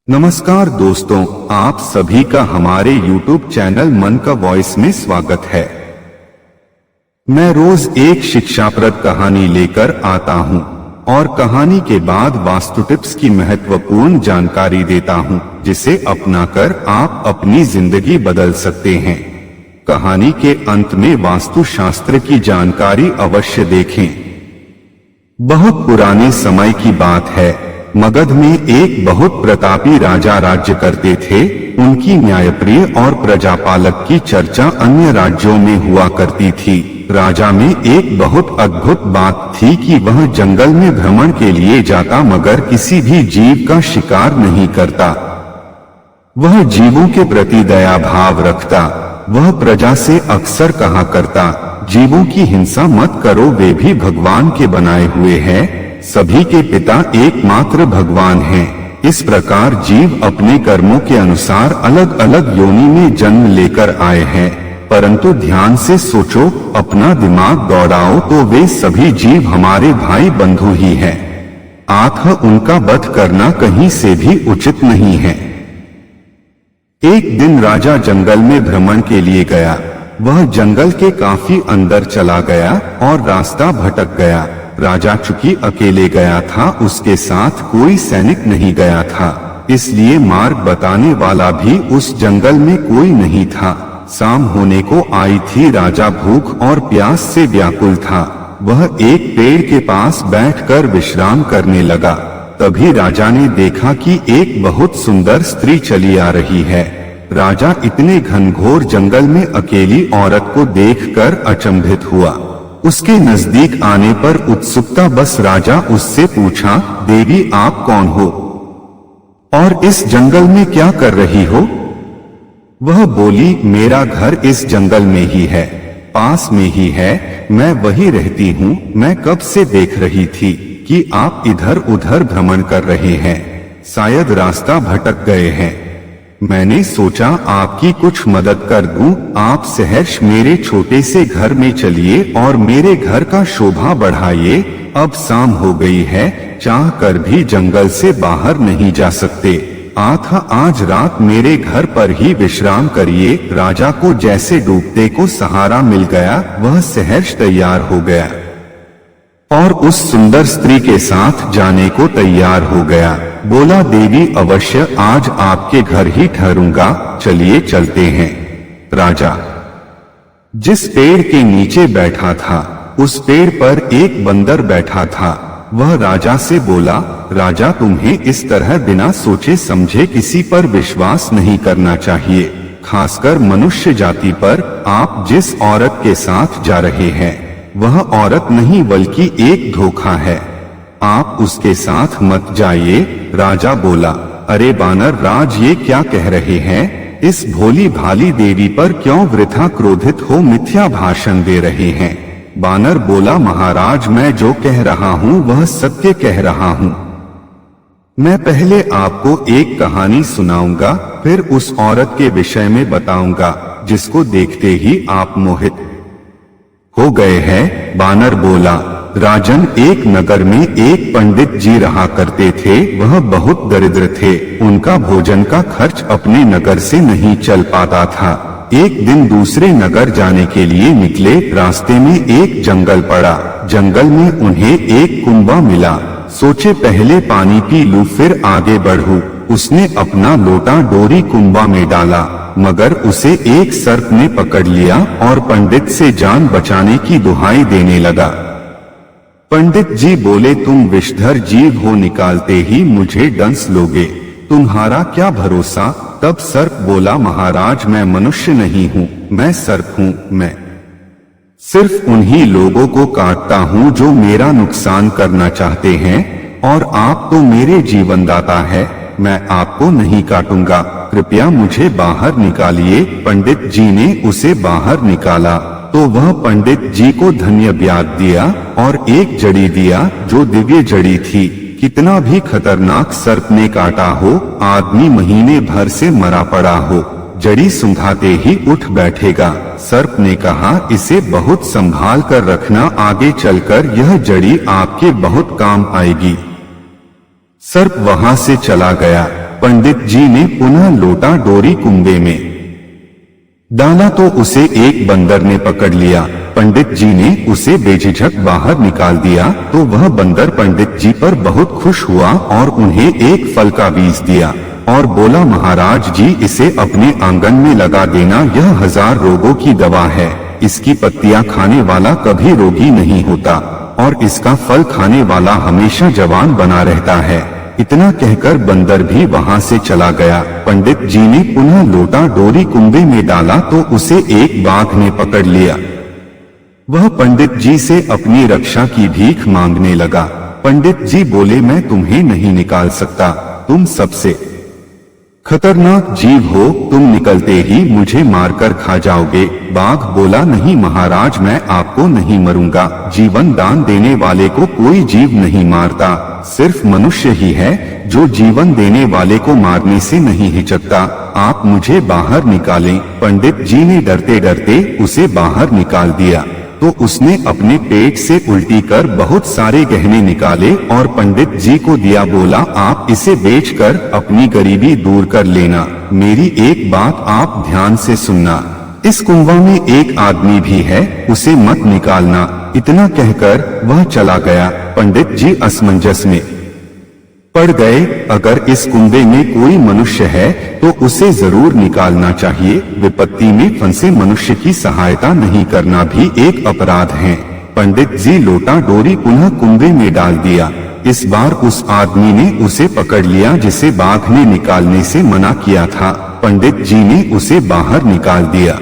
नमस्कार दोस्तों, आप सभी का हमारे YouTube चैनल मन का वॉइस में स्वागत है। मैं रोज एक शिक्षाप्रद कहानी लेकर आता हूं और कहानी के बाद वास्तु टिप्स की महत्वपूर्ण जानकारी देता हूं, जिसे अपनाकर आप अपनी जिंदगी बदल सकते हैं। कहानी के अंत में वास्तु शास्त्र की जानकारी अवश्य देखें। बहुत पुराने समय की बात है। मगध में एक बहुत प्रतापी राजा राज्य करते थे। उनकी न्यायप्रिय और प्रजापालक की चर्चा अन्य राज्यों में हुआ करती थी। राजा में एक बहुत अद्भुत बात थी कि वह जंगल में भ्रमण के लिए जाता मगर किसी भी जीव का शिकार नहीं करता। वह जीवों के प्रति दया भाव रखता। वह प्रजा से अक्सर कहा करता, जीवों की हिंसा मत करो, वे भी भगवान के बनाए हुए हैं। सभी के पिता एकमात्र भगवान हैं। इस प्रकार जीव अपने कर्मों के अनुसार अलग अलग योनि में जन्म लेकर आए हैं, परंतु ध्यान से सोचो, अपना दिमाग दौड़ाओ तो वे सभी जीव हमारे भाई बंधु ही हैं। आत्म उनका वध करना कहीं से भी उचित नहीं है। एक दिन राजा जंगल में भ्रमण के लिए गया। वह जंगल के काफी अंदर चला गया और रास्ता भटक गया। राजा चूंकि अकेले गया था, उसके साथ कोई सैनिक नहीं गया था, इसलिए मार्ग बताने वाला भी उस जंगल में कोई नहीं था। शाम होने को आई थी। राजा भूख और प्यास से व्याकुल था। वह एक पेड़ के पास बैठकर विश्राम करने लगा। तभी राजा ने देखा कि एक बहुत सुंदर स्त्री चली आ रही है। राजा इतने घनघोर जंगल में अकेली औरत को देखकर अचंभित हुआ। उसके नजदीक आने पर उत्सुकता बस राजा उससे पूछा, देवी आप कौन हो और इस जंगल में क्या कर रही हो? वह बोली, मेरा घर इस जंगल में ही है, पास में ही है, मैं वही रहती हूँ। मैं कब से देख रही थी कि आप इधर उधर भ्रमण कर रहे हैं, शायद रास्ता भटक गए हैं। मैंने सोचा आपकी कुछ मदद कर दूं। आप सहर्ष मेरे छोटे से घर में चलिए और मेरे घर का शोभा बढ़ाइए। अब शाम हो गई है, चाह कर भी जंगल से बाहर नहीं जा सकते। आज रात मेरे घर पर ही विश्राम करिए। राजा को जैसे डूबते को सहारा मिल गया, वह सहर्ष तैयार हो गया और उस सुंदर स्त्री के साथ जाने को तैयार हो गया। बोला, देवी अवश्य आज आपके घर ही ठहरूंगा, चलिए चलते हैं। राजा जिस पेड़ के नीचे बैठा था, उस पेड़ पर एक बंदर बैठा था। वह राजा से बोला, राजा तुम्हें इस तरह बिना सोचे समझे किसी पर विश्वास नहीं करना चाहिए, खासकर मनुष्य जाति पर। आप जिस औरत के साथ जा रहे हैं वह औरत नहीं बल्कि एक धोखा है, आप उसके साथ मत जाइए। राजा बोला, अरे बानर राज, ये क्या कह रहे हैं? इस भोली भाली देवी पर क्यों वृथा क्रोधित हो मिथ्या भाषण दे रहे हैं? बानर बोला, महाराज मैं जो कह रहा हूँ वह सत्य कह रहा हूँ। मैं पहले आपको एक कहानी सुनाऊंगा, फिर उस औरत के विषय में बताऊंगा जिसको देखते ही आप मोहित हो गए हैं। बानर बोला, राजन, एक नगर में एक पंडित जी रहा करते थे। वह बहुत दरिद्र थे। उनका भोजन का खर्च अपने नगर से नहीं चल पाता था। एक दिन दूसरे नगर जाने के लिए निकले। रास्ते में एक जंगल पड़ा। जंगल में उन्हें एक कुंबा मिला। सोचे पहले पानी पी लूं फिर आगे बढ़ूं। उसने अपना लोटा डोरी कुंबा में डाला, मगर उसे एक सर्प ने पकड़ लिया और पंडित से जान बचाने की दुहाई देने लगा। पंडित जी बोले, तुम विषधर जीव हो, निकालते ही मुझे डंस लोगे, तुम्हारा क्या भरोसा? तब सर्प बोला, महाराज मैं मनुष्य नहीं हूँ, मैं सर्प हूँ। मैं सिर्फ उन्हीं लोगों को काटता हूँ जो मेरा नुकसान करना चाहते हैं, और आप तो मेरे जीवनदाता है, मैं आपको नहीं काटूंगा, कृपया मुझे बाहर निकालिए। पंडित जी ने उसे बाहर निकाला तो वह पंडित जी को धन्य ब्याज दिया और एक जड़ी दिया जो दिव्य जड़ी थी। कितना भी खतरनाक सर्प ने काटा हो, आदमी महीने भर से मरा पड़ा हो, जड़ी सूंघाते ही उठ बैठेगा। सर्प ने कहा, इसे बहुत संभाल कर रखना, आगे चलकर यह जड़ी आपके बहुत काम आएगी। सर्प वहां से चला गया। पंडित जी ने पुनः लोटा डोरी कुंबे में डाला तो उसे एक बंदर ने पकड़ लिया। पंडित जी ने उसे बेझिझक बाहर निकाल दिया तो वह बंदर पंडित जी पर बहुत खुश हुआ और उन्हें एक फल का बीज दिया और बोला, महाराज जी इसे अपने आंगन में लगा देना, यह 1000 रोगों की दवा है। इसकी पत्तियां खाने वाला कभी रोगी नहीं होता और इसका फल खाने वाला हमेशा जवान बना रहता है। इतना कहकर बंदर भी वहां से चला गया। पंडित जी ने पुनः लोटा डोरी कुंबे में डाला तो उसे एक बाघ ने पकड़ लिया। वह पंडित जी से अपनी रक्षा की भीख मांगने लगा। पंडित जी बोले, मैं तुम्हें नहीं निकाल सकता, तुम सबसे खतरनाक जीव हो, तुम निकलते ही मुझे मारकर खा जाओगे। बाघ बोला, नहीं महाराज, मैं आपको नहीं मरूंगा। जीवन दान देने वाले को कोई जीव नहीं मारता, सिर्फ मनुष्य ही है जो जीवन देने वाले को मारने से नहीं हिचकता। आप मुझे बाहर निकालें। पंडित जी ने डरते डरते उसे बाहर निकाल दिया तो उसने अपने पेट से उल्टी कर बहुत सारे गहने निकाले और पंडित जी को दिया। बोला, आप इसे बेचकर अपनी गरीबी दूर कर लेना। मेरी एक बात आप ध्यान से सुनना, इस कुंवा में एक आदमी भी है, उसे मत निकालना। इतना कहकर वह चला गया। पंडित जी असमंजस में पड़ गए। अगर इस कुंबे में कोई मनुष्य है तो उसे जरूर निकालना चाहिए। विपत्ति में फंसे मनुष्य की सहायता नहीं करना भी एक अपराध है। पंडित जी लोटा डोरी पुनः कुंबे में डाल दिया। इस बार उस आदमी ने उसे पकड़ लिया जिसे बाघ ने निकालने से मना किया था। पंडित जी ने उसे बाहर निकाल दिया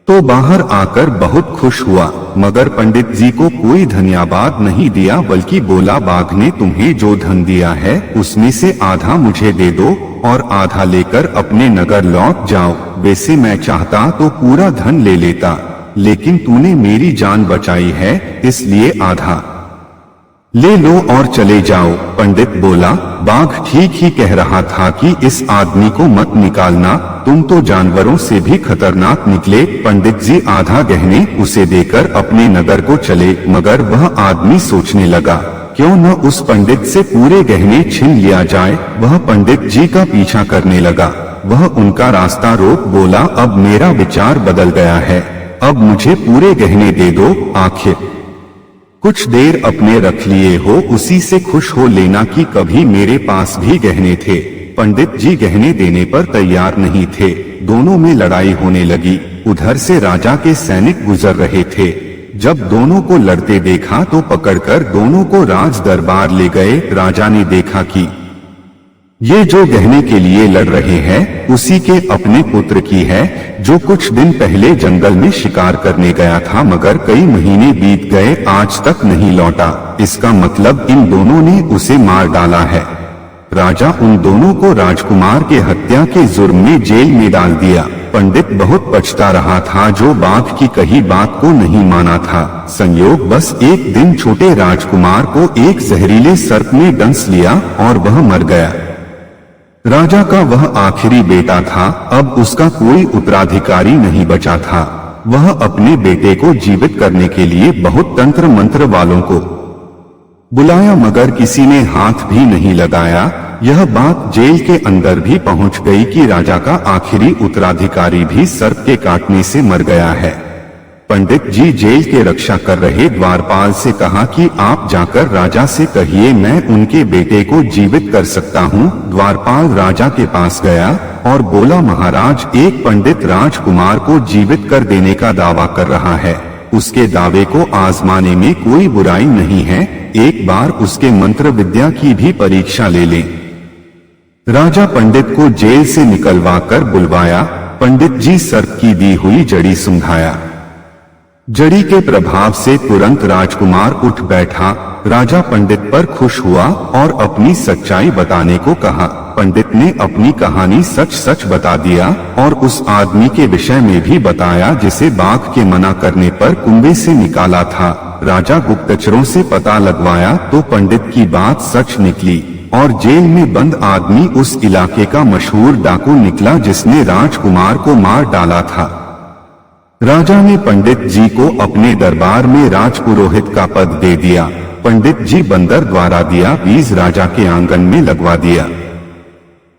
तो बाहर आकर बहुत खुश हुआ, मगर पंडित जी को कोई धन्यवाद नहीं दिया, बल्कि बोला, बाघ ने तुम्हें जो धन दिया है उसमें से आधा मुझे दे दो और आधा लेकर अपने नगर लौट जाओ। वैसे मैं चाहता तो पूरा धन ले लेता, लेकिन तूने मेरी जान बचाई है इसलिए आधा ले लो और चले जाओ। पंडित बोला, बाघ ठीक ही कह रहा था कि इस आदमी को मत निकालना, तुम तो जानवरों से भी खतरनाक निकले। पंडित जी आधा गहने उसे देकर अपने नगर को चले, मगर वह आदमी सोचने लगा, क्यों न उस पंडित से पूरे गहने छीन लिया जाए। वह पंडित जी का पीछा करने लगा। वह उनका रास्ता रोक बोला, अब मेरा विचार बदल गया है, अब मुझे पूरे गहने दे दो। आखिर कुछ देर अपने रख लिए हो, उसी से खुश हो लेना कि कभी मेरे पास भी गहने थे। पंडित जी गहने देने पर तैयार नहीं थे। दोनों में लड़ाई होने लगी। उधर से राजा के सैनिक गुजर रहे थे। जब दोनों को लड़ते देखा तो पकड़कर दोनों को राज दरबार ले गए। राजा ने देखा कि ये जो गहने के लिए लड़ रहे हैं उसी के अपने पुत्र की है, जो कुछ दिन पहले जंगल में शिकार करने गया था, मगर कई महीने बीत गए आज तक नहीं लौटा। इसका मतलब इन दोनों ने उसे मार डाला है। राजा उन दोनों को राजकुमार के हत्या के जुर्म में जेल में डाल दिया। पंडित बहुत पछता रहा था जो बाघ की कही बात को नहीं माना था। संयोग बस एक दिन छोटे राजकुमार को एक जहरीले सर्प ने डंस लिया और वह मर गया। राजा का वह आखिरी बेटा था, अब उसका कोई उत्तराधिकारी नहीं बचा था। वह अपने बेटे को जीवित करने के लिए बहुत तंत्र मंत्र वालों को बुलाया, मगर किसी ने हाथ भी नहीं लगाया। यह बात जेल के अंदर भी पहुंच गई कि राजा का आखिरी उत्तराधिकारी भी सर्प के काटने से मर गया है। पंडित जी जेल के रक्षा कर रहे द्वारपाल से कहा कि आप जाकर राजा से कहिए मैं उनके बेटे को जीवित कर सकता हूँ। द्वारपाल राजा के पास गया और बोला, महाराज, एक पंडित राजकुमार को जीवित कर देने का दावा कर रहा है। उसके दावे को आजमाने में कोई बुराई नहीं है, एक बार उसके मंत्र विद्या की भी परीक्षा ले लें। राजा पंडित को जेल से निकलवा कर बुलवाया। पंडित जी सर्प की दी हुई जड़ी सूंघाया। जड़ी के प्रभाव से तुरंत राजकुमार उठ बैठा। राजा पंडित पर खुश हुआ और अपनी सच्चाई बताने को कहा। पंडित ने अपनी कहानी सच सच बता दिया और उस आदमी के विषय में भी बताया जिसे बाघ के मना करने पर कुंबे से निकाला था। राजा गुप्तचरों से पता लगवाया तो पंडित की बात सच निकली और जेल में बंद आदमी उस इलाके का मशहूर डाकू निकला जिसने राजकुमार को मार डाला था। राजा ने पंडित जी को अपने दरबार में राजपुरोहित का पद दे दिया। पंडित जी बंदर द्वारा दिया बीज राजा के आंगन में लगवा दिया।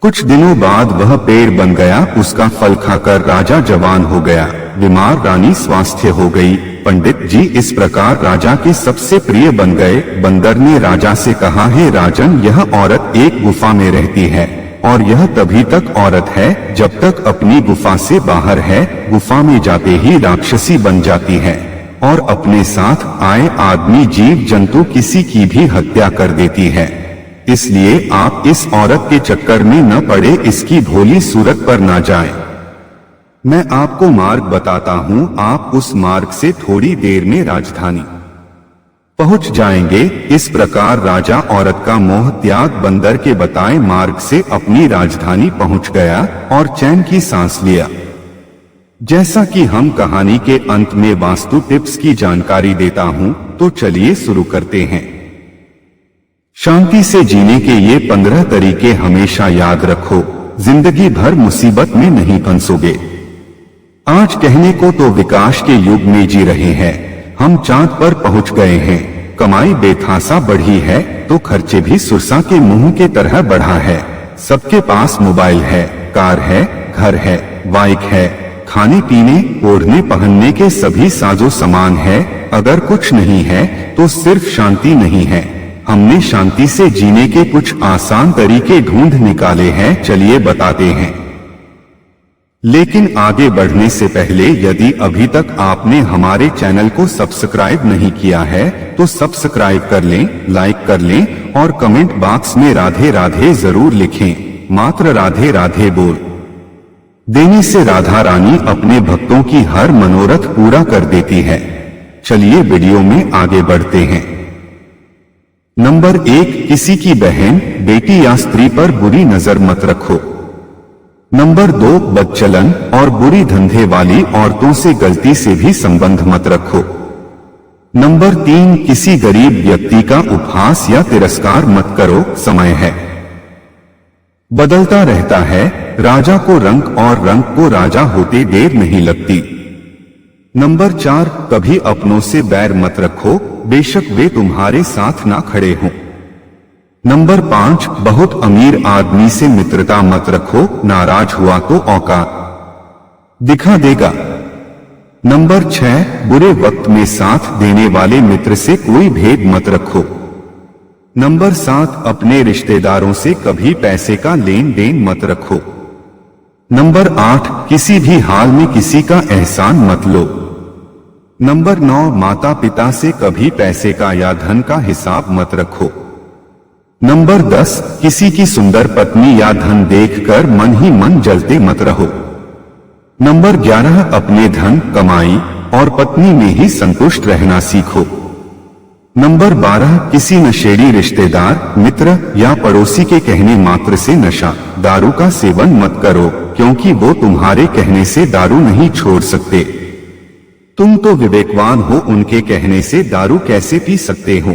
कुछ दिनों बाद वह पेड़ बन गया। उसका फल खाकर राजा जवान हो गया। बीमार रानी स्वास्थ्य हो गई। पंडित जी इस प्रकार राजा के सबसे प्रिय बन गए। बंदर ने राजा से कहा, हे राजन, यह औरत एक गुफा में रहती है और यह तभी तक औरत है जब तक अपनी गुफा से बाहर है। गुफा में जाते ही राक्षसी बन जाती है और अपने साथ आए आदमी, जीव जंतु किसी की भी हत्या कर देती है। इसलिए आप इस औरत के चक्कर में न पड़े, इसकी भोली सूरत पर ना जाएं। मैं आपको मार्ग बताता हूँ, आप उस मार्ग से थोड़ी देर में राजधानी पहुंच जाएंगे। इस प्रकार राजा औरत का मोह त्याग बंदर के बताए मार्ग से अपनी राजधानी पहुंच गया और चैन की सांस लिया। जैसा कि हम कहानी के अंत में वास्तु टिप्स की जानकारी देता हूं, तो चलिए शुरू करते हैं। शांति से जीने के ये 15 तरीके हमेशा याद रखो, जिंदगी भर मुसीबत में नहीं फंसोगे। आज कहने को तो विकास के युग में जी रहे हैं, हम चांद पर पहुंच गए हैं। कमाई बेथासा बढ़ी है तो खर्चे भी सुरसा के मुंह के तरह बढ़ा है। सबके पास मोबाइल है, कार है, घर है, बाइक है, खाने पीने ओढ़ने पहनने के सभी साजो सामान है। अगर कुछ नहीं है तो सिर्फ शांति नहीं है। हमने शांति से जीने के कुछ आसान तरीके ढूंढ निकाले हैं, चलिए बताते हैं। लेकिन आगे बढ़ने से पहले यदि अभी तक आपने हमारे चैनल को सब्सक्राइब नहीं किया है तो सब्सक्राइब कर लें, लाइक कर लें और कमेंट बॉक्स में राधे राधे जरूर लिखें। मात्र राधे राधे बोल देने से राधा रानी अपने भक्तों की हर मनोरथ पूरा कर देती है। चलिए वीडियो में आगे बढ़ते हैं। नंबर 1, किसी की बहन, बेटी या स्त्री पर बुरी नजर मत रखो। नंबर 2, बदचलन और बुरी धंधे वाली औरतों से गलती से भी संबंध मत रखो। नंबर 3, किसी गरीब व्यक्ति का उपहास या तिरस्कार मत करो। समय है बदलता रहता है, राजा को रंक और रंक को राजा होते देर नहीं लगती। नंबर 4, कभी अपनों से बैर मत रखो, बेशक वे तुम्हारे साथ ना खड़े हों। नंबर 5, बहुत अमीर आदमी से मित्रता मत रखो, नाराज हुआ तो औकात दिखा देगा। नंबर 6, बुरे वक्त में साथ देने वाले मित्र से कोई भेद मत रखो। नंबर 7, अपने रिश्तेदारों से कभी पैसे का लेन देन मत रखो। नंबर 8, किसी भी हाल में किसी का एहसान मत लो। नंबर 9, माता पिता से कभी पैसे का या धन का हिसाब मत रखो। नंबर 10, किसी की सुंदर पत्नी या धन देखकर मन ही मन जलते मत रहो। नंबर 11, अपने धन, कमाई और पत्नी में ही संतुष्ट रहना सीखो। नंबर 12, किसी नशेड़ी रिश्तेदार, मित्र या पड़ोसी के कहने मात्र से नशा, दारू का सेवन मत करो, क्योंकि वो तुम्हारे कहने से दारू नहीं छोड़ सकते। तुम तो विवेकवान हो, उनके कहने से दारू कैसे पी सकते हो।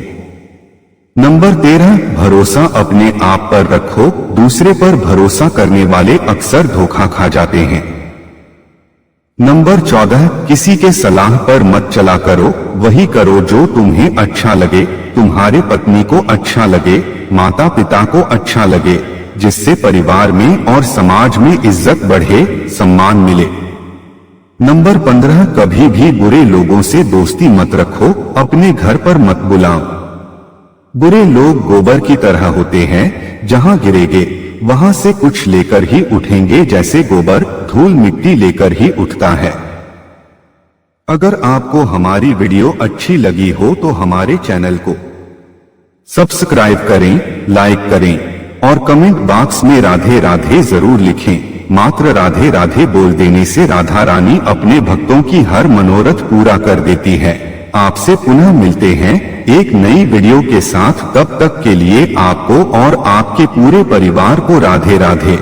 नंबर 13, भरोसा अपने आप पर रखो, दूसरे पर भरोसा करने वाले अक्सर धोखा खा जाते हैं। नंबर 14, किसी के सलाह पर मत चला करो, वही करो जो तुम्हें अच्छा लगे, तुम्हारे पत्नी को अच्छा लगे, माता पिता को अच्छा लगे, जिससे परिवार में और समाज में इज्जत बढ़े, सम्मान मिले। नंबर 15, कभी भी बुरे लोगों से दोस्ती मत रखो, अपने घर पर मत बुलाओ। बुरे लोग गोबर की तरह होते हैं, जहां गिरेंगे वहां से कुछ लेकर ही उठेंगे, जैसे गोबर धूल मिट्टी लेकर ही उठता है। अगर आपको हमारी वीडियो अच्छी लगी हो तो हमारे चैनल को सब्सक्राइब करें, लाइक करें और कमेंट बॉक्स में राधे राधे जरूर लिखें। मात्र राधे राधे बोल देने से राधा रानी अपने भक्तों की हर मनोरथ पूरा कर देती है। आपसे पुनः मिलते हैं एक नई वीडियो के साथ, तब तक के लिए आपको और आपके पूरे परिवार को राधे राधे।